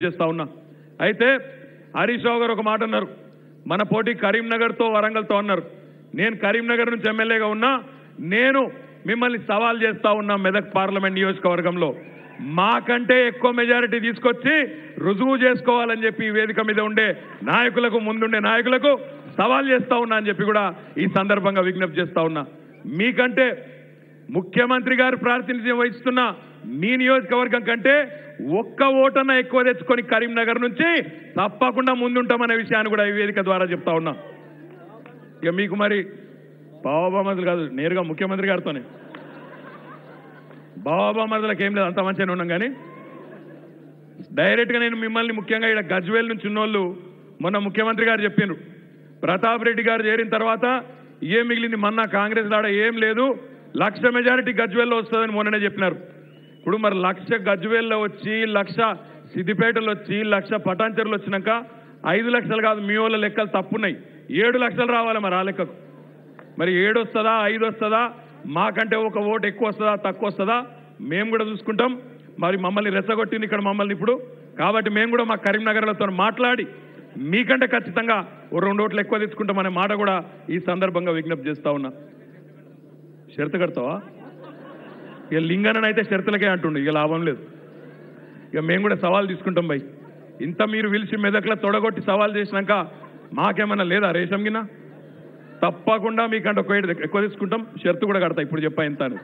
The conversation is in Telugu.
చేస్తా ఉన్నా. అయితే హరీష్ రావు గారు ఒక మాట అన్నారు, మన పోటీ కరీంనగర్తో వరంగల్తో అన్నారు. నేను కరీంనగర్ నుంచి ఎమ్మెల్యేగా ఉన్నా, నేను మిమ్మల్ని సవాల్ చేస్తా ఉన్నా మెదక్ పార్లమెంట్ నియోజకవర్గంలో మాకంటే ఎక్కువ మెజారిటీ తీసుకొచ్చి రుజువు చేసుకోవాలని చెప్పి ఈ వేదిక మీద ఉండే నాయకులకు, ముందుండే నాయకులకు సవాల్ చేస్తా ఉన్నా అని చెప్పి కూడా ఈ సందర్భంగా విజ్ఞప్తి చేస్తా ఉన్నా. మీకంటే ముఖ్యమంత్రి గారు ప్రాతినిధ్యం వహిస్తున్న మీ నియోజకవర్గం కంటే ఒక్క ఓటన్నా ఎక్కువ తెచ్చుకొని కరీంనగర్ నుంచి తప్పకుండా ముందుంటామనే విషయాన్ని కూడా ఈ వేదిక ద్వారా చెప్తా ఉన్నా. ఇక మీకు మరి బాబామదులు కాదు, నేరుగా ముఖ్యమంత్రి గారితోనే. బాబామదులకు ఏం లేదు, అంత మంచిగానే ఉన్నాం. కానీ డైరెక్ట్గా నేను మిమ్మల్ని ముఖ్యంగా ఇక్కడ గజ్వేల్ నుంచి ఉన్నోళ్ళు మొన్న ముఖ్యమంత్రి గారు చెప్పినారు, ప్రతాప్ రెడ్డి గారు చేరిన తర్వాత ఏం మిగిలింది, మొన్న కాంగ్రెస్ దాడ ఏం లేదు, 1,00,000 మెజారిటీ గజ్వేల్లో వస్తుందని మొన్ననే చెప్పినారు. ఇప్పుడు మరి 1,00,000 గజ్వేల్లో వచ్చి, 1,00,000 సిద్దిపేటలో వచ్చి, 1,00,000 పటాన్చెరులు వచ్చినాక 5 లక్షలు కాదు, మీ వాళ్ళ లెక్కలు తప్పున్నాయి. 7 లక్షలు రావాలి మరి ఆ లెక్కకు. మరి 7 వస్తుందా, 5 వస్తుందా, మాకంటే ఒక ఓటు ఎక్కువ వస్తుందా, తక్కువ వస్తుందా మేము కూడా చూసుకుంటాం. మరి మమ్మల్ని రెచ్చగొట్టింది ఇక్కడ మమ్మల్ని ఇప్పుడు, కాబట్టి మేము కూడా మా కరీంనగర్లతో మాట్లాడి మీకంటే ఖచ్చితంగా 2 ఓట్లు ఎక్కువ తెచ్చుకుంటామనే మాట కూడా ఈ సందర్భంగా విజ్ఞప్తి చేస్తా ఉన్నా. షరతు కడతావా? ఇక లింగనని అయితే షరతులకే అంటుండు, ఇక లాభం లేదు. ఇక మేము కూడా సవాల్ తీసుకుంటాం భయ్. ఇంత మీరు పిలిచి మెదక్లో తొడగొట్టి సవాల్ చేసినాక మాకేమన్నా లేదా రేషం గినా? తప్పకుండా మీకంటే ఒక ఎక్కువ తీసుకుంటాం, షరతు కూడా కడతా ఇప్పుడు చెప్పా ఎంత అని.